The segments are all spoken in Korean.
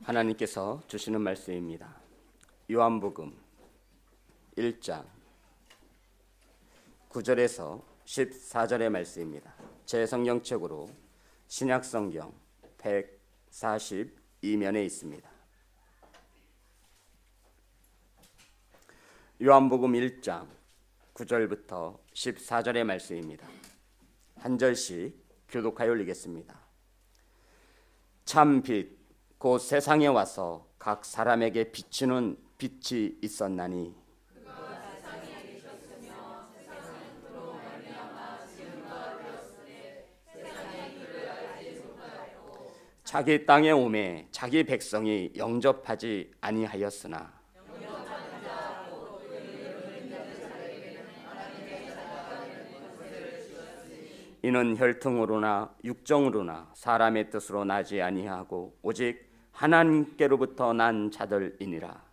하나님께서 주시는 말씀입니다. 요한복음 1장 9절에서 14절의 말씀입니다. 제 성경책으로 신약성경 142면에 있습니다. 요한복음 1장 9절부터 14절의 말씀입니다. 한 절씩 교독하여 올리겠습니다. 참 빛 곧 세상에 와서 각 사람에게 비추는 빛이 있었나니 자기 땅에 오매 자기 백성이 영접하지 아니하였으나 이는 혈통으로나 육정으로나 사람의 뜻으로 나지 아니하고 오직 하나님께로부터 난 자들이니라.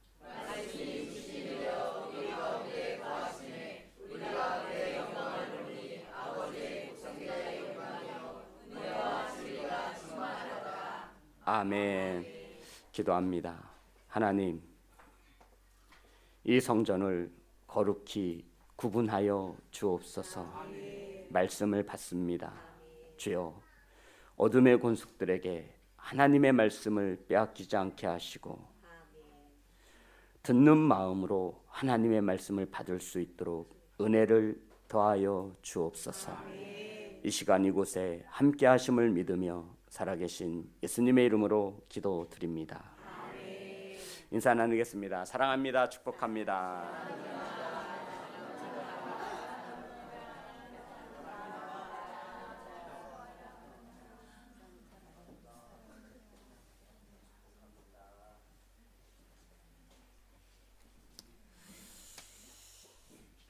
아멘. 기도합니다. 하나님, 이 성전을 거룩히 구분하여 주옵소서. 말씀을 받습니다. 주여, 어둠의 권속들에게 하나님의 말씀을 빼앗기지 않게 하시고 듣는 마음으로 하나님의 말씀을 받을 수 있도록 은혜를 더하여 주옵소서. 이 시간 이곳에 함께 하심을 믿으며 살아계신 예수님의 이름으로 기도드립니다. 인사 나누겠습니다. 사랑합니다. 축복합니다.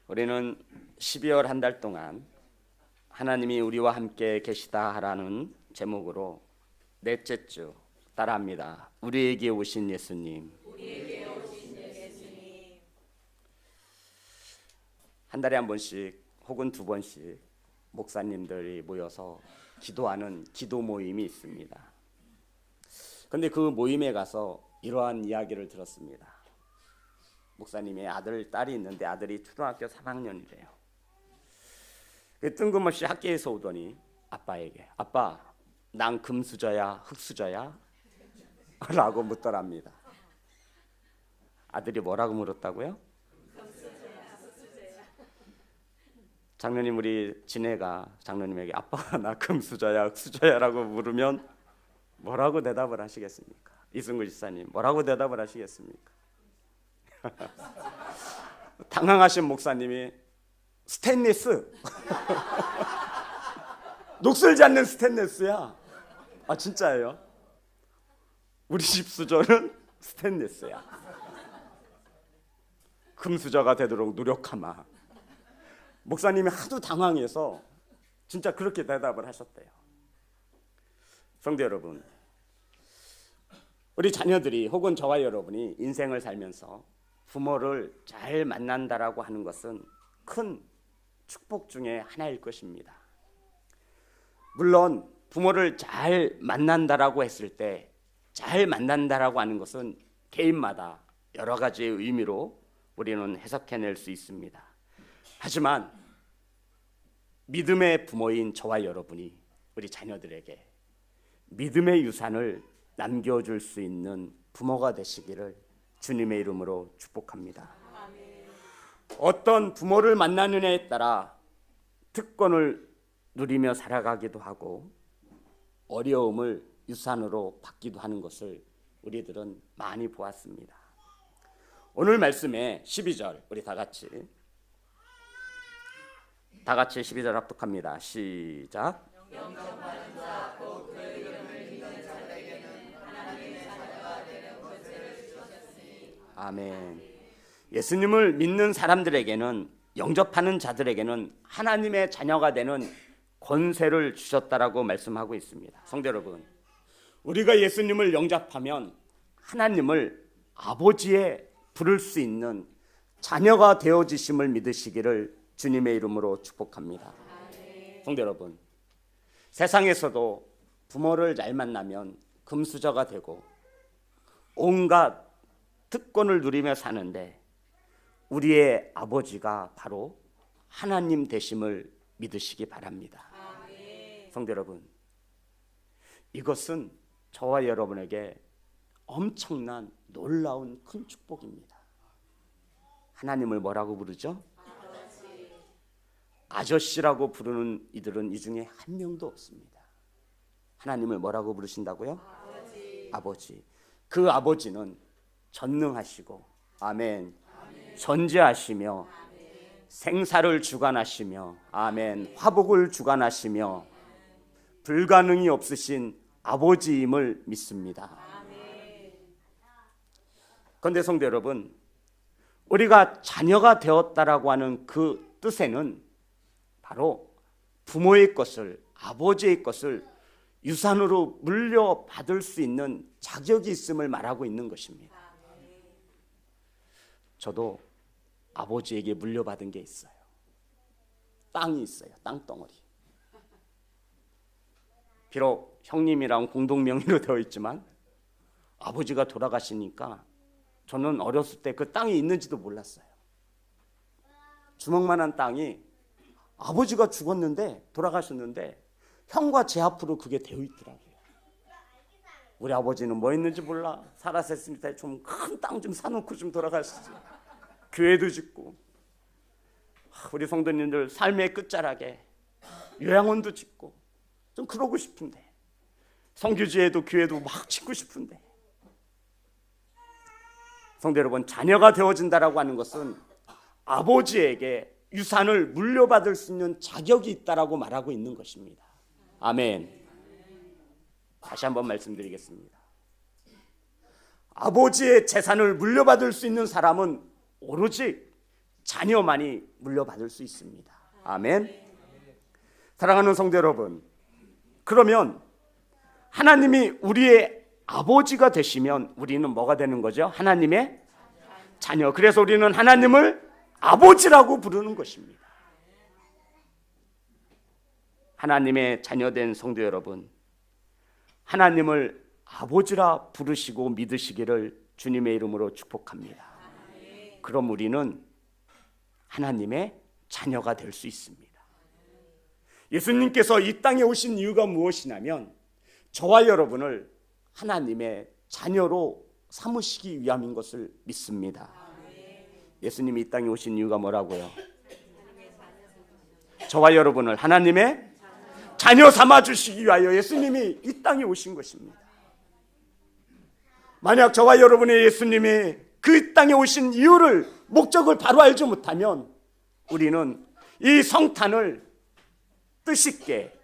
우리는 12월 한 달 동안 하나님이 우리와 함께 계시다라는 제목으로 넷째 주 따라합니다. 우리에게 오신 예수님. 한 달에 한 번씩 혹은 두 번씩 목사님들이 모여서 기도하는 기도 모임이 있습니다. 그런데 그 모임에 가서 이러한 이야기를 들었습니다. 목사님의 아들, 딸이 있는데 아들이 초등학교 3학년이래요. 뜬금없이 학교에서 오더니 아빠에게, 아빠, 난 금수저야, 흙수저야? 라고 묻더랍니다. 아들이 뭐라고 물었다고요? 장로님, 우리 진혜가 장로님에게 아빠가 나 금수저야, 흙수저야 라고 물으면 뭐라고 대답을 하시겠습니까? 이승구 지사님, 뭐라고 대답을 하시겠습니까? 당황하신 목사님이 스테인리스 녹슬지 않는 스테인리스야. 아, 진짜예요? 우리 집 수저는 스테인리스야. 금수저가 되도록 노력하마. 목사님이 하도 당황해서 진짜 그렇게 대답을 하셨대요. 성도 여러분, 우리 자녀들이 혹은 저와 여러분이 인생을 살면서 부모를 잘 만난다라고 하는 것은 큰 축복 중에 하나일 것입니다. 물론 부모를 잘 만난다라고 했을 때 잘 만난다라고 하는 것은 개인마다 여러 가지의 의미로 우리는 해석해낼 수 있습니다. 하지만 믿음의 부모인 저와 여러분이 우리 자녀들에게 믿음의 유산을 남겨줄 수 있는 부모가 되시기를 주님의 이름으로 축복합니다. 아멘. 어떤 부모를 만나느냐에 따라 특권을 누리며 살아가기도 하고 어려움을 유산으로 받기도 하는 것을 우리들은 많이 보았습니다. 오늘 말씀의 12절 우리 다 같이 12절 합독합니다. 시작. 영접하는 자 곧 그의 이름을 믿는 자들에게는 하나님의 자녀가 되는 권세를 주셨으니. 아멘. 예수님을 믿는 사람들에게는, 영접하는 자들에게는 하나님의 자녀가 되는 권세를 주셨다라고 말씀하고 있습니다. 성도 여러분, 우리가 예수님을 영접하면 하나님을 아버지에 부를 수 있는 자녀가 되어지심을 믿으시기를 주님의 이름으로 축복합니다. 성도 여러분, 세상에서도 부모를 잘 만나면 금수저가 되고 온갖 특권을 누리며 사는데 우리의 아버지가 바로 하나님 되심을 믿으시기 바랍니다. 성도 여러분, 이것은 저와 여러분에게 엄청난 놀라운 큰 축복입니다. 하나님을 뭐라고 부르죠? 아저씨라고 부르는 이들은 이 중에 한 명도 없습니다. 하나님을 뭐라고 부르신다고요? 아버지. 그 아버지는 전능하시고, 아멘, 전지하시며, 생사를 주관하시며, 아멘, 화복을 주관하시며, 불가능이 없으신 아버지임을 믿습니다. 그런데 성도 여러분, 우리가 자녀가 되었다라고 하는 그 뜻에는 바로 부모의 것을, 아버지의 것을 유산으로 물려받을 수 있는 자격이 있음을 말하고 있는 것입니다. 저도 아버지에게 물려받은 게 있어요. 땅이 있어요. 땅덩어리. 비록 형님이랑 공동명의로 되어 있지만 아버지가 돌아가시니까 저는 어렸을 때 그 땅이 있는지도 몰랐어요. 주먹만한 땅이 아버지가 죽었는데, 돌아가셨는데 형과 제 앞으로 그게 되어 있더라고요. 우리 아버지는 뭐 했는지 몰라. 살아셨으니까 좀 큰 땅 좀 사놓고 좀 돌아가시지. 교회도 짓고, 우리 성도님들 삶의 끝자락에 요양원도 짓고 좀 그러고 싶은데, 성교지에도 교회도 막 짓고 싶은데. 성도 여러분, 자녀가 되어진다라고 하는 것은 아버지에게 유산을 물려받을 수 있는 자격이 있다라고 말하고 있는 것입니다. 아멘. 다시 한번 말씀드리겠습니다. 아버지의 재산을 물려받을 수 있는 사람은 오로지 자녀만이 물려받을 수 있습니다. 아멘. 사랑하는 성도 여러분, 그러면 하나님이 우리의 아버지가 되시면 우리는 뭐가 되는 거죠? 하나님의 자녀. 그래서 우리는 하나님을 아버지라고 부르는 것입니다. 하나님의 자녀된 성도 여러분, 하나님을 아버지라 부르시고 믿으시기를 주님의 이름으로 축복합니다. 그럼 우리는 하나님의 자녀가 될 수 있습니다. 예수님께서 이 땅에 오신 이유가 무엇이냐면 저와 여러분을 하나님의 자녀로 삼으시기 위함인 것을 믿습니다. 예수님이 이 땅에 오신 이유가 뭐라고요? 저와 여러분을 하나님의 자녀 삼아주시기 위하여 예수님이 이 땅에 오신 것입니다. 만약 저와 여러분의 예수님이 그 땅에 오신 이유를, 목적을 바로 알지 못하면 우리는 이 성탄을 뜻있게,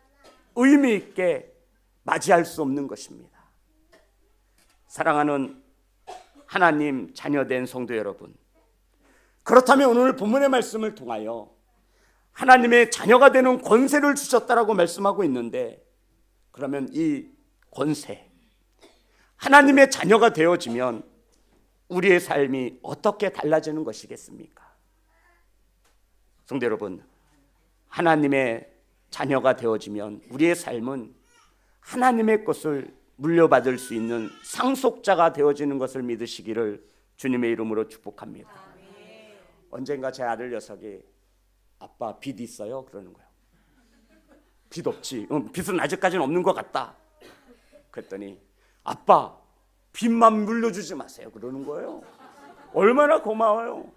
의미 있게 맞이할 수 없는 것입니다. 사랑하는 하나님 자녀된 성도 여러분, 그렇다면 오늘 본문의 말씀을 통하여 하나님의 자녀가 되는 권세를 주셨다라고 말씀하고 있는데, 그러면 이 권세, 하나님의 자녀가 되어지면 우리의 삶이 어떻게 달라지는 것이겠습니까? 성도 여러분, 하나님의 자녀가 되어지면 우리의 삶은 하나님의 것을 물려받을 수 있는 상속자가 되어지는 것을 믿으시기를 주님의 이름으로 축복합니다. 언젠가 제 아들 녀석이 아빠 빚 있어요? 그러는 거예요. 빚 없지. 빚은 아직까지는 없는 것 같다. 그랬더니 아빠 빚만 물려주지 마세요. 그러는 거예요. 얼마나 고마워요.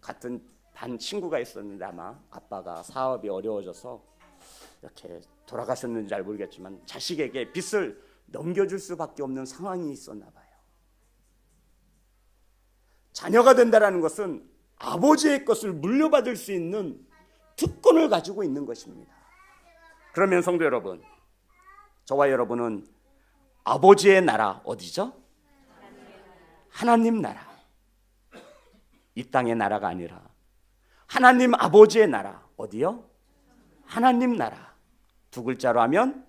같은 반 친구가 있었는데 아마 아빠가 사업이 어려워져서 이렇게 돌아가셨는지 잘 모르겠지만 자식에게 빚을 넘겨줄 수밖에 없는 상황이 있었나 봐요. 자녀가 된다는 것은 아버지의 것을 물려받을 수 있는 특권을 가지고 있는 것입니다. 그러면 성도 여러분, 저와 여러분은 아버지의 나라 어디죠? 하나님 나라. 이 땅의 나라가 아니라 하나님 아버지의 나라 어디요? 하나님 나라. 두 글자로 하면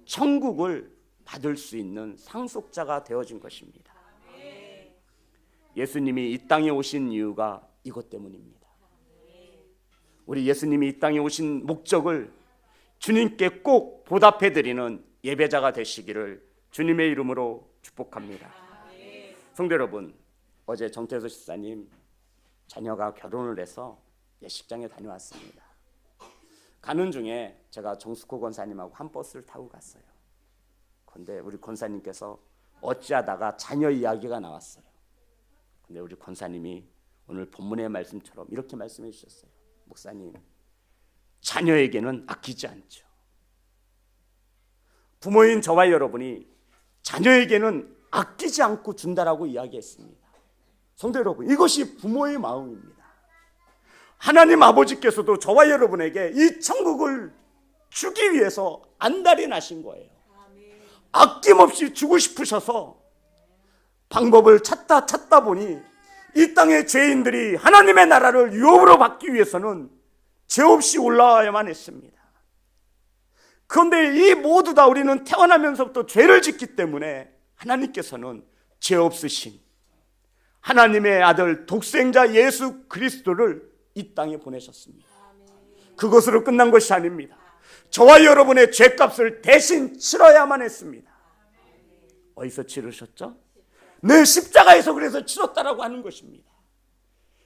천국을 받을 수 있는 상속자가 되어진 것입니다. 예수님이 이 땅에 오신 이유가 이것 때문입니다. 우리 예수님이 이 땅에 오신 목적을 주님께 꼭 보답해드리는 예배자가 되시기를 주님의 이름으로 축복합니다. 성도 여러분, 어제 정태수 집사님 자녀가 결혼을 해서 예식장에 다녀왔습니다. 가는 중에 제가 정숙호 권사님하고 한 버스를 타고 갔어요. 그런데 우리 권사님께서 어찌하다가 자녀 이야기가 나왔어요. 근데 우리 권사님이 오늘 본문의 말씀처럼 이렇게 말씀해 주셨어요. 목사님, 자녀에게는 아끼지 않죠. 부모인 저와 여러분이 자녀에게는 아끼지 않고 준다라고 이야기했습니다. 성도 여러분, 이것이 부모의 마음입니다. 하나님 아버지께서도 저와 여러분에게 이 천국을 주기 위해서 안달이 나신 거예요. 아낌없이 주고 싶으셔서 방법을 찾다 보니 이 땅의 죄인들이 하나님의 나라를 유업으로 받기 위해서는 죄 없이 올라와야만 했습니다. 그런데 이 모두 다 우리는 태어나면서부터 죄를 짓기 때문에 하나님께서는 죄 없으신 하나님의 아들 독생자 예수 그리스도를 이 땅에 보내셨습니다. 그것으로 끝난 것이 아닙니다. 저와 여러분의 죄값을 대신 치러야만 했습니다. 어디서 치르셨죠? 네, 십자가에서 그래서 치렀다라고 하는 것입니다.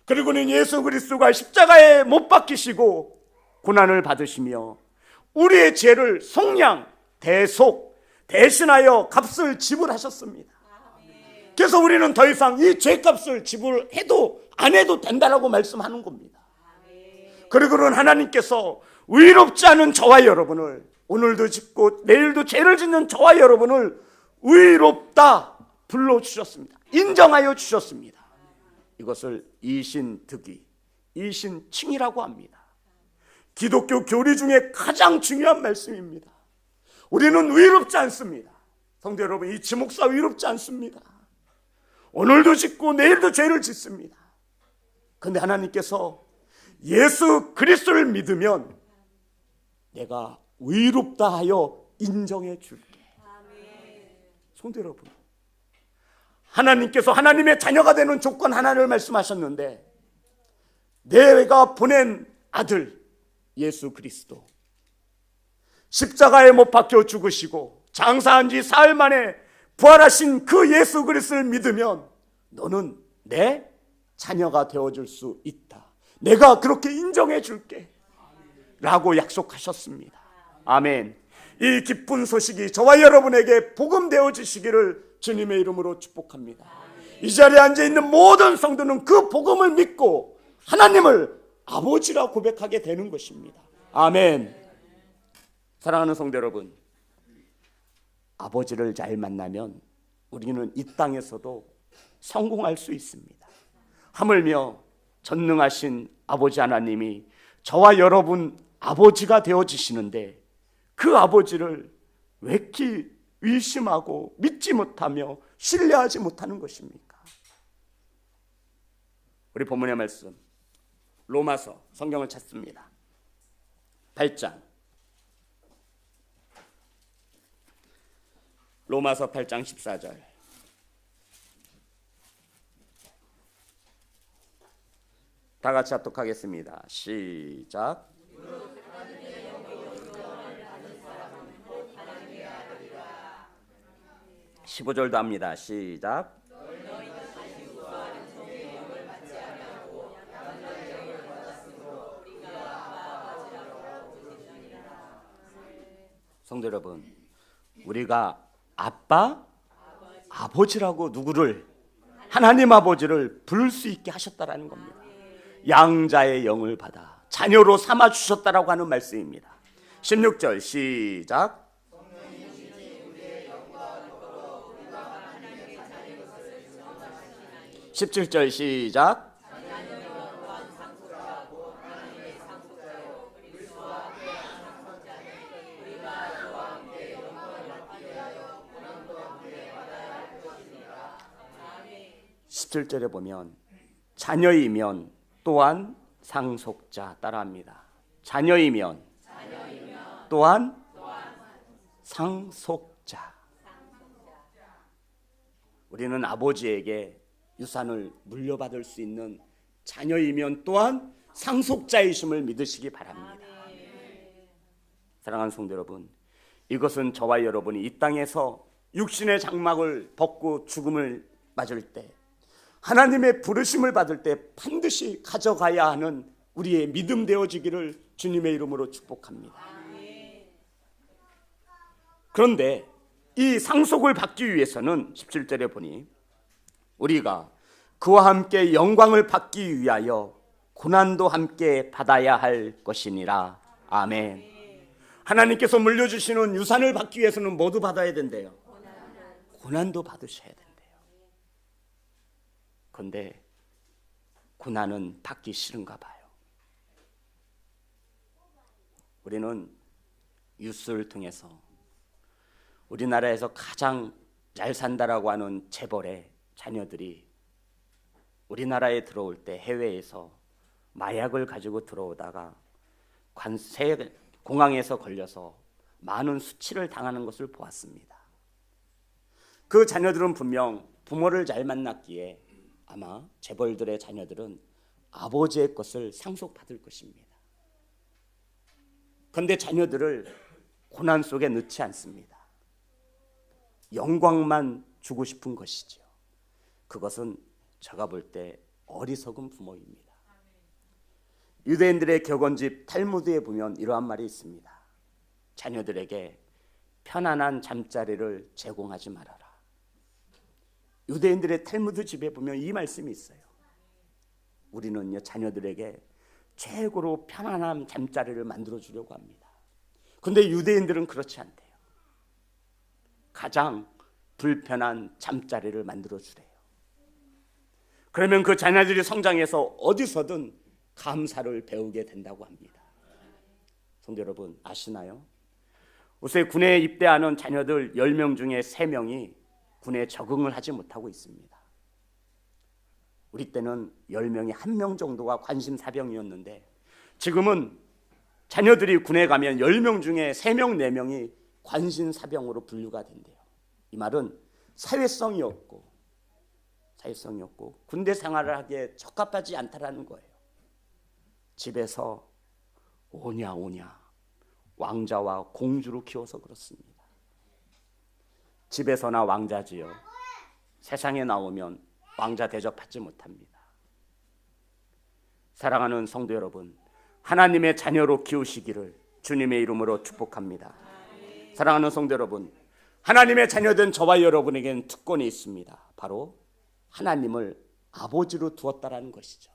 그리고는 예수 그리스도가 십자가에 못 박히시고 고난을 받으시며 우리의 죄를 속량, 대속, 대신하여 값을 지불하셨습니다. 그래서 우리는 더 이상 이 죄값을 지불해도 안 해도 된다라고 말씀하는 겁니다. 그리고는 하나님께서 의롭지 않은 저와 여러분을, 오늘도 짓고 내일도 죄를 짓는 저와 여러분을 의롭다 불러주셨습니다. 인정하여 주셨습니다. 이것을 이신득의, 이신칭이라고 합니다. 기독교 교리 중에 가장 중요한 말씀입니다. 우리는 의롭지 않습니다. 성도 여러분, 이 지목사 의롭지 않습니다. 오늘도 짓고 내일도 죄를 짓습니다. 그런데 하나님께서 예수 그리스도를 믿으면 내가 의롭다 하여 인정해 줄게. 성도 여러분, 하나님께서 하나님의 자녀가 되는 조건 하나를 말씀하셨는데, 내가 보낸 아들 예수 그리스도 십자가에 못 박혀 죽으시고 장사한 지 사흘 만에 부활하신 그 예수 그리스도를 믿으면 너는 내 자녀가 되어줄 수 있다. 내가 그렇게 인정해 줄게 라고 약속하셨습니다. 아멘. 이 기쁜 소식이 저와 여러분에게 복음 되어지시기를 주님의 이름으로 축복합니다. 이 자리에 앉아있는 모든 성도는 그 복음을 믿고 하나님을 아버지라 고백하게 되는 것입니다. 아멘. 사랑하는 성도 여러분, 아버지를 잘 만나면 우리는 이 땅에서도 성공할 수 있습니다. 하물며 전능하신 아버지 하나님이 저와 여러분 아버지가 되어지시는데 그 아버지를 왜 이렇게 의심하고 믿지 못하며 신뢰하지 못하는 것입니까? 우리 본문의 말씀 로마서 성경을 찾습니다. 8장 로마서 8장 14절 다 같이 합독하겠습니다. 시작. 15절도 합니다. 시작. 성도 여러분, 우리가 아버지라고 누구를? 하나님 아버지를 부를 수 있게 하셨다라는 겁니다. 양자의 영을 받아 자녀로 삼아 주셨다라고 하는 말씀입니다. 16절 시작. 17절 시작. 17절에 보면 자녀이면 또한 상속자, 따라합니다. 자녀이면 또한 상속자. 우리는 아버지에게 유산을 물려받을 수 있는 자녀이면 또한 상속자이심을 믿으시기 바랍니다. 사랑하는 성도 여러분, 이것은 저와 여러분이 이 땅에서 육신의 장막을 벗고 죽음을 맞을 때, 하나님의 부르심을 받을 때 반드시 가져가야 하는 우리의 믿음 되어지기를 주님의 이름으로 축복합니다. 그런데 이 상속을 받기 위해서는 17절에 보니 우리가 그와 함께 영광을 받기 위하여 고난도 함께 받아야 할 것이니라. 아멘. 하나님께서 물려주시는 유산을 받기 위해서는 모두 받아야 된대요. 고난도 받으셔야 된대요. 그런데 고난은 받기 싫은가 봐요. 우리는 뉴스를 통해서 우리나라에서 가장 잘 산다라고 하는 재벌의 자녀들이 우리나라에 들어올 때 해외에서 마약을 가지고 들어오다가 공항에서 걸려서 많은 수치를 당하는 것을 보았습니다. 그 자녀들은 분명 부모를 잘 만났기에 아마 재벌들의 자녀들은 아버지의 것을 상속받을 것입니다. 그런데 자녀들을 고난 속에 넣지 않습니다. 영광만 주고 싶은 것이죠. 그것은 제가 볼 때 어리석은 부모입니다. 유대인들의 격언집 탈무드에 보면 이러한 말이 있습니다. 자녀들에게 편안한 잠자리를 제공하지 말아라. 유대인들의 탈무드 집에 보면 이 말씀이 있어요. 우리는요, 자녀들에게 최고로 편안한 잠자리를 만들어 주려고 합니다. 그런데 유대인들은 그렇지 않대요. 가장 불편한 잠자리를 만들어 주래요. 그러면 그 자녀들이 성장해서 어디서든 감사를 배우게 된다고 합니다. 성도 여러분, 아시나요? 요새 군에 입대하는 자녀들 10명 중에 3명이 군에 적응을 하지 못하고 있습니다. 우리 때는 10명이 1명 정도가 관심사병이었는데 지금은 자녀들이 군에 가면 10명 중에 3명, 4명이 관심사병으로 분류가 된대요. 이 말은 사회성이 없고 군대 생활을 하기에 적합하지 않다라는 거예요. 집에서 오냐 왕자와 공주로 키워서 그렇습니다. 집에서나 왕자지요. 세상에 나오면 왕자 대접받지 못합니다. 사랑하는 성도 여러분, 하나님의 자녀로 키우시기를 주님의 이름으로 축복합니다. 사랑하는 성도 여러분, 하나님의 자녀된 저와 여러분에게는 특권이 있습니다. 바로 하나님을 아버지로 두었다라는 것이죠.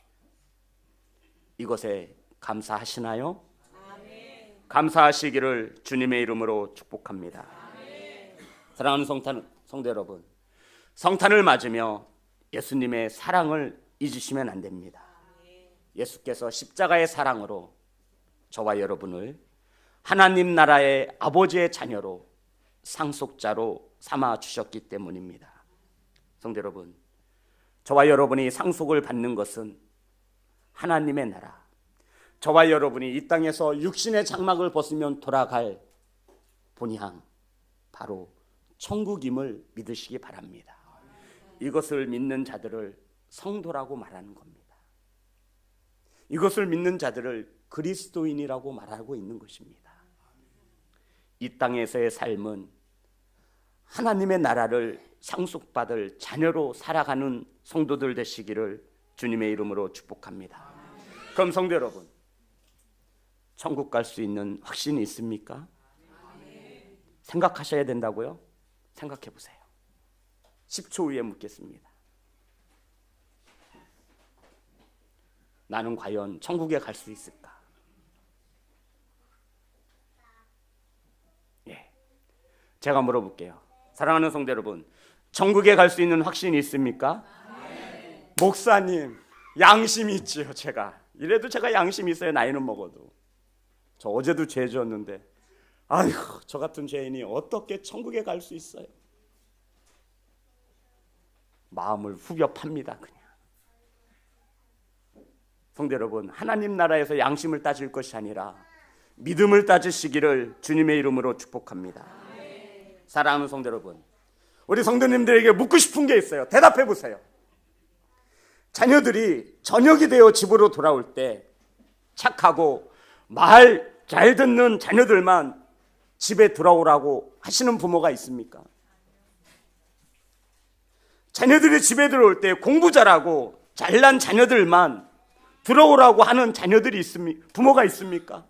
이것에 감사하시나요? 아멘. 감사하시기를 주님의 이름으로 축복합니다. 아멘. 사랑하는 성도 여러분, 성탄을 맞으며 예수님의 사랑을 잊으시면 안 됩니다. 아멘. 예수께서 십자가의 사랑으로 저와 여러분을 하나님 나라의 아버지의 자녀로 상속자로 삼아 주셨기 때문입니다. 성도 여러분, 저와 여러분이 상속을 받는 것은 하나님의 나라, 저와 여러분이 이 땅에서 육신의 장막을 벗으면 돌아갈 본향, 바로 천국임을 믿으시기 바랍니다. 이것을 믿는 자들을 성도라고 말하는 겁니다. 이것을 믿는 자들을 그리스도인이라고 말하고 있는 것입니다. 이 땅에서의 삶은 하나님의 나라를 상속받을 자녀로 살아가는 성도들 되시기를 주님의 이름으로 축복합니다. 그럼 성도 여러분, 천국 갈 수 있는 확신이 있습니까? 생각하셔야 된다고요? 생각해 보세요. 10초 후에 묻겠습니다. 나는 과연 천국에 갈 수 있을까? 제가 물어볼게요. 사랑하는 성도 여러분, 천국에 갈 수 있는 확신이 있습니까? 네. 목사님, 양심이 있지요. 이래도 제가 양심이 있어요. 나이는 먹어도. 저 어제도 죄 지었는데 아이고, 저 같은 죄인이 어떻게 천국에 갈 수 있어요? 마음을 후벼 팝니다. 그냥. 성도 여러분, 하나님 나라에서 양심을 따질 것이 아니라 믿음을 따지시기를 주님의 이름으로 축복합니다. 사랑하는 성도 여러분, 우리 성도님들에게 묻고 싶은 게 있어요. 대답해 보세요. 자녀들이 저녁이 되어 집으로 돌아올 때 착하고 말 잘 듣는 자녀들만 집에 돌아오라고 하시는 부모가 있습니까? 자녀들이 집에 들어올 때 공부 잘하고 잘난 자녀들만 들어오라고 하는 자녀들이 있습니까? 부모가 있습니까?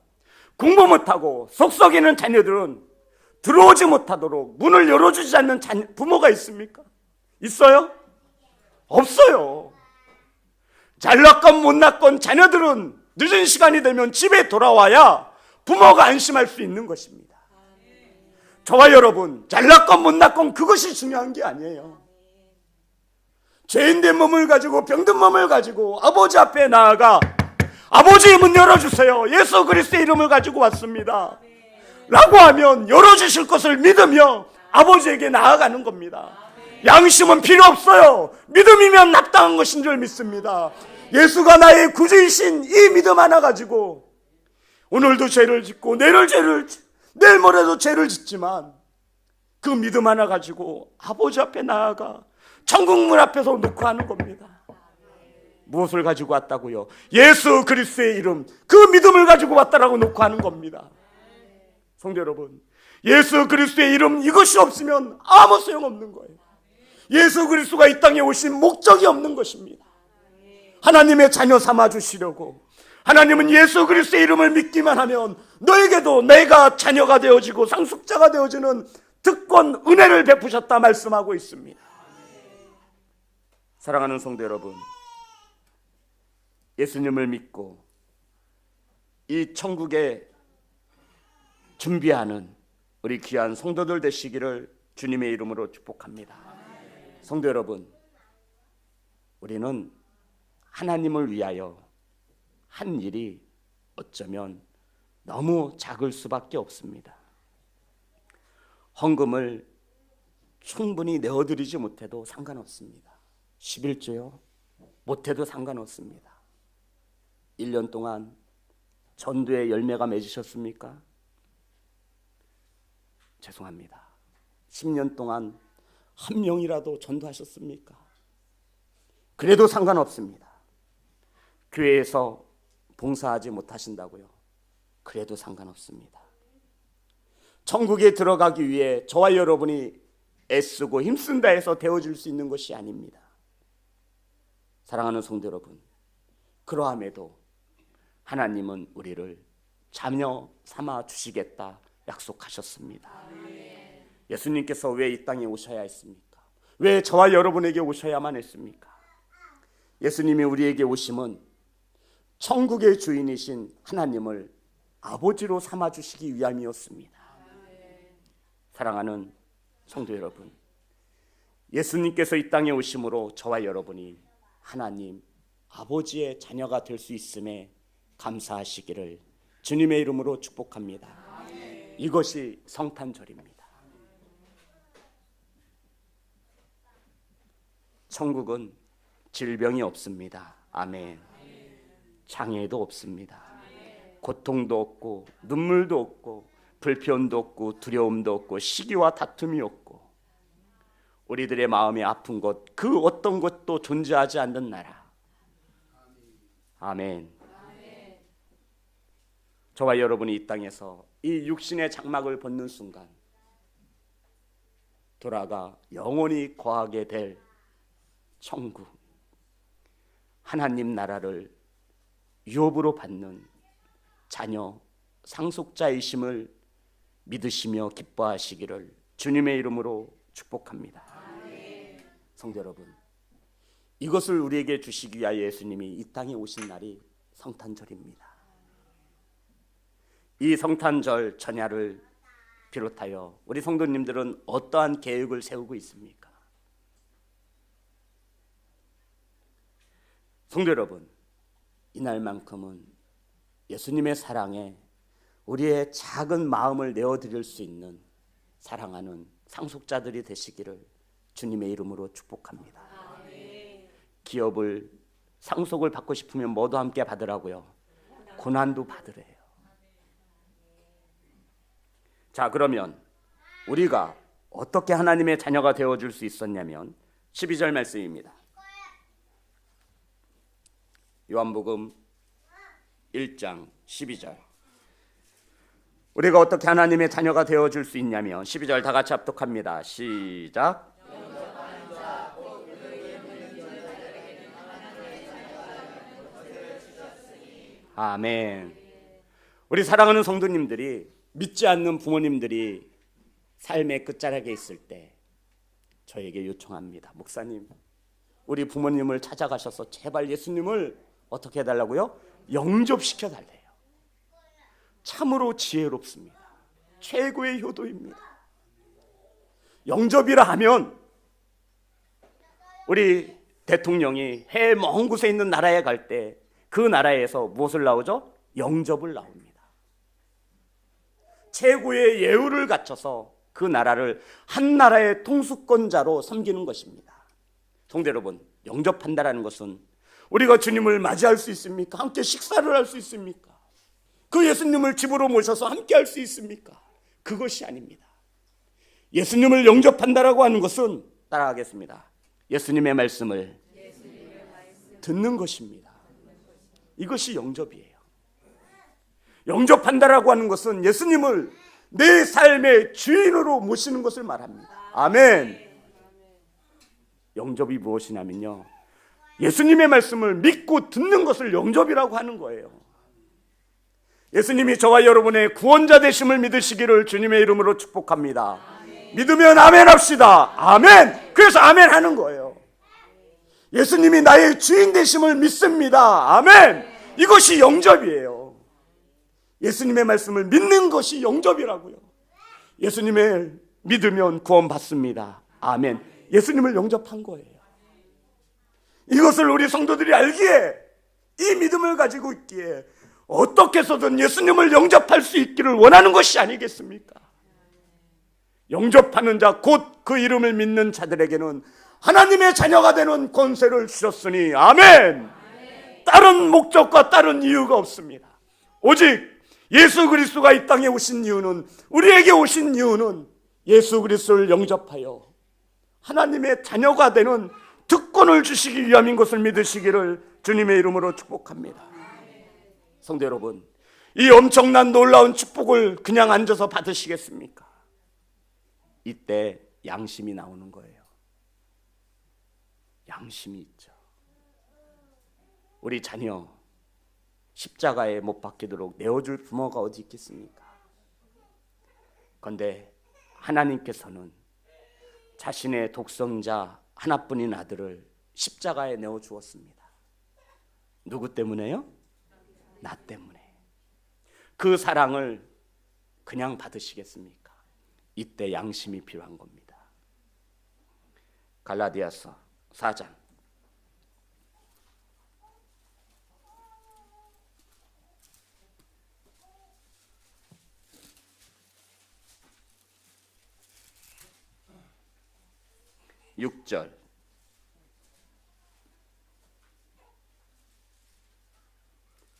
공부 못하고 속 썩이는 자녀들은 들어오지 못하도록 문을 열어주지 않는 부모가 있습니까? 있어요? 없어요. 잘났건 못났건 자녀들은 늦은 시간이 되면 집에 돌아와야 부모가 안심할 수 있는 것입니다. 저와 여러분, 잘났건 못났건 그것이 중요한 게 아니에요. 죄인된 몸을 가지고 병든 몸을 가지고 아버지 앞에 나아가 아버지 문 열어주세요. 예수 그리스도의 이름을 가지고 왔습니다. 라고 하면 열어주실 것을 믿으며 아버지에게 나아가는 겁니다. 양심은 필요 없어요. 믿음이면 납당한 것인 줄 믿습니다. 예수가 나의 구주이신 이 믿음 하나 가지고 오늘도 죄를 짓고 내일 모레도 죄를 짓지만 그 믿음 하나 가지고 아버지 앞에 나아가 천국 문 앞에서 놓고 하는 겁니다. 무엇을 가지고 왔다고요? 예수 그리스도의 이름, 그 믿음을 가지고 왔다라고 놓고 하는 겁니다. 성도 여러분, 예수 그리스도의 이름, 이것이 없으면 아무 소용없는 거예요. 예수 그리스도가 이 땅에 오신 목적이 없는 것입니다. 하나님의 자녀 삼아주시려고, 하나님은 예수 그리스도의 이름을 믿기만 하면 너에게도 내가 자녀가 되어지고 상속자가 되어지는 특권, 은혜를 베푸셨다 말씀하고 있습니다. 사랑하는 성도 여러분, 예수님을 믿고 이 천국에 준비하는 우리 귀한 성도들 되시기를 주님의 이름으로 축복합니다. 성도 여러분, 우리는 하나님을 위하여 한 일이 어쩌면 너무 작을 수밖에 없습니다. 헌금을 충분히 내어드리지 못해도 상관없습니다. 11조요? 못해도 상관없습니다. 1년 동안 전도의 열매가 맺으셨습니까? 죄송합니다. 10년 동안 한 명이라도 전도하셨습니까? 그래도 상관없습니다. 교회에서 봉사하지 못하신다고요? 그래도 상관없습니다. 천국에 들어가기 위해 저와 여러분이 애쓰고 힘쓴다 해서 되어줄 수 있는 것이 아닙니다. 사랑하는 성도 여러분, 그러함에도 하나님은 우리를 자녀 삼아 주시겠다 약속하셨습니다. 예수님께서 왜 이 땅에 오셔야 했습니까? 왜 저와 여러분에게 오셔야만 했습니까? 예수님이 우리에게 오심은 천국의 주인이신 하나님을 아버지로 삼아 주시기 위함이었습니다. 사랑하는 성도 여러분, 예수님께서 이 땅에 오심으로 저와 여러분이 하나님 아버지의 자녀가 될 수 있음에 감사하시기를 주님의 이름으로 축복합니다. 이것이 성탄절입니다. 천국은 질병이 없습니다. 아멘. 장애도 없습니다. 고통도 없고 눈물도 없고 불편도 없고 두려움도 없고 시기와 다툼이 없고 우리들의 마음이 아픈 것, 그 어떤 것도 존재하지 않는 나라. 아멘. 저와 여러분이 이 땅에서 이 육신의 장막을 벗는 순간 돌아가 영원히 거하게 될 천국, 하나님 나라를 유업으로 받는 자녀, 상속자이심을 믿으시며 기뻐하시기를 주님의 이름으로 축복합니다. 성도 여러분, 이것을 우리에게 주시기 위하여 예수님이 이 땅에 오신 날이 성탄절입니다. 이 성탄절 전야를 비롯하여 우리 성도님들은 어떠한 계획을 세우고 있습니까? 성도 여러분, 이날만큼은 예수님의 사랑에 우리의 작은 마음을 내어드릴 수 있는 사랑하는 상속자들이 되시기를 주님의 이름으로 축복합니다. 기업을 상속을 받고 싶으면 뭐도 함께 받으라고요? 고난도 받으래요. 자, 그러면 우리가 어떻게 하나님의 자녀가 되어줄 수 있었냐면 12절 말씀입니다. 요한복음 1장 12절. 우리가 어떻게 하나님의 자녀가 되어줄 수 있냐면 12절 다 같이 합독합니다. 시작. 아멘. 우리 사랑하는 성도님들이, 믿지 않는 부모님들이 삶의 끝자락에 있을 때 저에게 요청합니다. 목사님, 우리 부모님을 찾아가셔서 제발 예수님을 어떻게 해달라고요? 영접시켜 달래요. 참으로 지혜롭습니다. 최고의 효도입니다. 영접이라 하면 우리 대통령이 해외 먼 곳에 있는 나라에 갈 때 그 나라에서 무엇을 나오죠? 영접을 나옵니다. 최고의 예우를 갖춰서 그 나라를 한 나라의 통수권자로 섬기는 것입니다. 성도 여러분, 영접한다라는 것은 우리가 주님을 맞이할 수 있습니까? 함께 식사를 할 수 있습니까? 그 예수님을 집으로 모셔서 함께 할 수 있습니까? 그것이 아닙니다. 예수님을 영접한다라고 하는 것은, 따라하겠습니다, 예수님의 말씀을 듣는 것입니다. 이것이 영접이에요. 영접한다라고 하는 것은 예수님을 내 삶의 주인으로 모시는 것을 말합니다. 아멘. 영접이 무엇이냐면요, 예수님의 말씀을 믿고 듣는 것을 영접이라고 하는 거예요. 예수님이 저와 여러분의 구원자 되심을 믿으시기를 주님의 이름으로 축복합니다. 아멘. 믿으면 아멘 합시다. 아멘. 그래서 아멘 하는 거예요. 예수님이 나의 주인 되심을 믿습니다. 아멘. 이것이 영접이에요. 예수님의 말씀을 믿는 것이 영접이라고요. 예수님을 믿으면 구원받습니다. 아멘. 예수님을 영접한 거예요. 이것을 우리 성도들이 알기에, 이 믿음을 가지고 있기에 어떻게 해서든 예수님을 영접할 수 있기를 원하는 것이 아니겠습니까? 영접하는 자, 곧 그 이름을 믿는 자들에게는 하나님의 자녀가 되는 권세를 주셨으니 아멘. 다른 목적과 다른 이유가 없습니다. 오직 예수 그리스도가 이 땅에 오신 이유는, 우리에게 오신 이유는 예수 그리스도를 영접하여 하나님의 자녀가 되는 특권을 주시기 위함인 것을 믿으시기를 주님의 이름으로 축복합니다. 성도 여러분, 이 엄청난 놀라운 축복을 그냥 앉아서 받으시겠습니까? 이때 양심이 나오는 거예요. 양심이 있죠. 우리 자녀 십자가에 못 박히도록 내어줄 부모가 어디 있겠습니까? 그런데 하나님께서는 자신의 독생자 하나뿐인 아들을 십자가에 내어주었습니다. 누구 때문에요? 나 때문에. 그 사랑을 그냥 받으시겠습니까? 이때 양심이 필요한 겁니다. 갈라디아서 4장 6절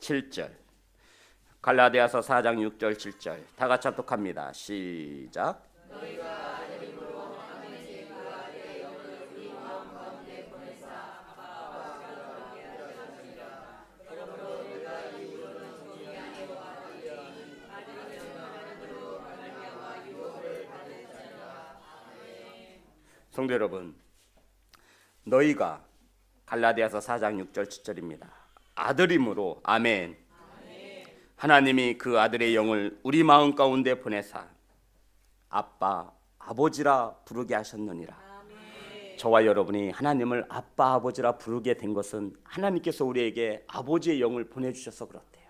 7절, 갈라디아서 4장 6절 7절 다 같이 합독합니다. 시작. 성도 여러분, 너희가, 갈라디아서 4장 6절 7절입니다. 아들임으로 아멘. 하나님이 그 아들의 영을 우리 마음 가운데 보내사 아빠 아버지라 부르게 하셨느니라. 저와 여러분이 하나님을 아빠 아버지라 부르게 된 것은 하나님께서 우리에게 아버지의 영을 보내주셔서 그렇대요.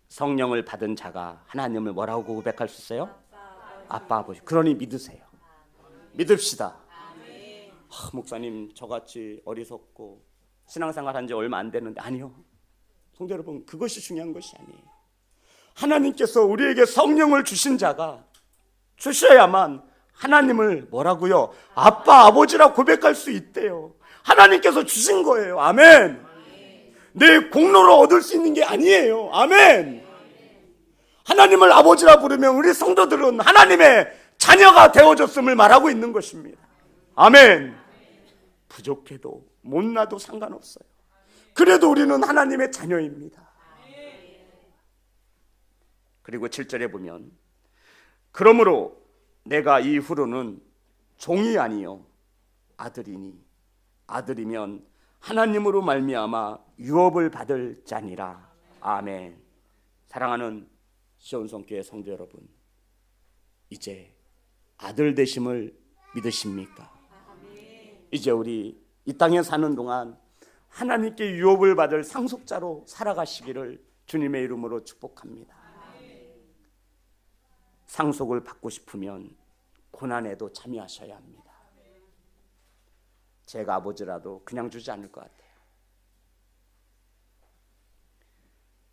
성령을 받은 자가 하나님을 뭐라고 고백할 수 있어요? 아빠 아버지. 그러니 믿으세요. 믿읍시다. 목사님, 저같이 어리석고 신앙생활 한 지 얼마 안 됐는데. 아니요, 성도 여러분, 그것이 중요한 것이 아니에요. 하나님께서 우리에게 성령을 주신 자가 주셔야만 하나님을 뭐라고요? 아빠 아버지라 고백할 수 있대요. 하나님께서 주신 거예요. 아멘. 내 공로로 얻을 수 있는 게 아니에요. 아멘. 하나님을 아버지라 부르면 우리 성도들은 하나님의 자녀가 되어줬음을 말하고 있는 것입니다. 아멘. 부족해도 못나도 상관없어요. 그래도 우리는 하나님의 자녀입니다. 그리고 7절에 보면, 그러므로 내가 이후로는 종이 아니요 아들이니 아들이면 하나님으로 말미암아 유업을 받을 자니라. 아멘. 사랑하는 시온성교회 성도 여러분, 이제 아들 되심을 믿으십니까? 이제 우리 이 땅에 사는 동안 하나님께 유업을 받을 상속자로 살아가시기를 주님의 이름으로 축복합니다. 상속을 받고 싶으면 고난에도 참여하셔야 합니다. 제가 아버지라도 그냥 주지 않을 것 같아요.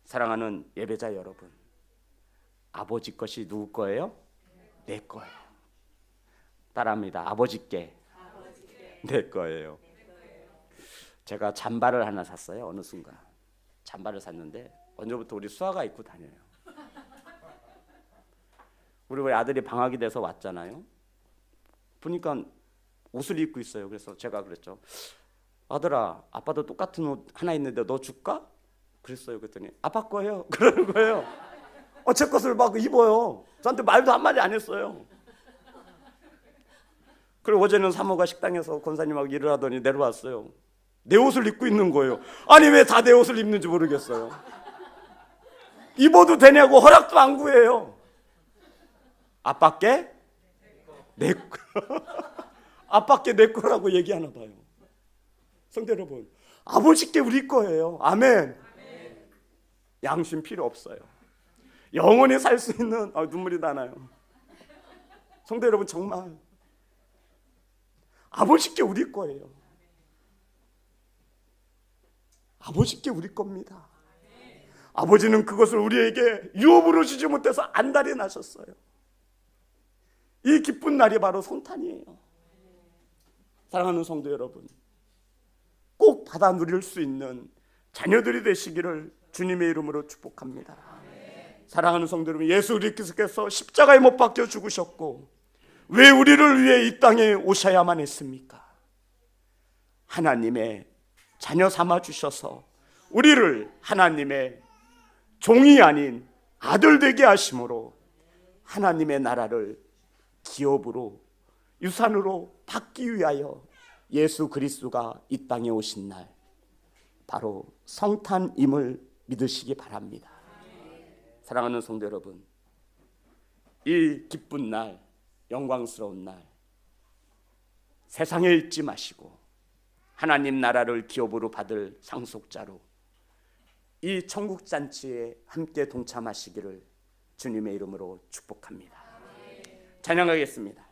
사랑하는 예배자 여러분, 아버지 것이 누구 거예요? 내 거예요. 따라합니다. 아버지께 내 거예요. 제가 잠바를 하나 샀어요. 어느 순간 잠바를 샀는데 언제부터 우리 수아가 입고 다녀요. 우리 아들이 방학이 돼서 왔잖아요. 보니까 옷을 입고 있어요. 그래서 제가 그랬죠. 아들아, 아빠도 똑같은 옷 하나 있는데 너 줄까? 그랬어요. 그랬더니 아빠 거예요. 그러는 거예요. 제 것을 막 입어요. 저한테 말도 한마디 안 했어요. 그리고 어제는 사모가 식당에서 권사님하고 일을 하더니 내려왔어요. 내 옷을 입고 있는 거예요. 아니 왜 다 내 옷을 입는지 모르겠어요. 입어도 되냐고 허락도 안 구해요. 아빠께 내 거. 아빠께 내 거라고 얘기하나 봐요. 성도 여러분, 아버지께 우리 거예요. 아멘. 양심 필요 없어요. 영원히 살 수 있는 눈물이 나나요. 성도 여러분, 정말 아버지께 우리 거예요. 아버지께 우리 겁니다. 아버지는 그것을 우리에게 유업으로 주지 못해서 안달이 나셨어요. 이 기쁜 날이 바로 성탄이에요. 사랑하는 성도 여러분, 꼭 받아 누릴 수 있는 자녀들이 되시기를 주님의 이름으로 축복합니다. 사랑하는 성도 여러분, 예수 그리스도께서 십자가에 못 박혀 죽으셨고 왜 우리를 위해 이 땅에 오셔야만 했습니까? 하나님의 자녀 삼아 주셔서 우리를 하나님의 종이 아닌 아들 되게 하심으로 하나님의 나라를 기업으로 유산으로 받기 위하여 예수 그리스도가 이 땅에 오신 날, 바로 성탄임을 믿으시기 바랍니다. 사랑하는 성도 여러분, 이 기쁜 날, 영광스러운 날, 세상에 잊지 마시고 하나님 나라를 기업으로 받을 상속자로 이 천국 잔치에 함께 동참하시기를 주님의 이름으로 축복합니다. 찬양하겠습니다.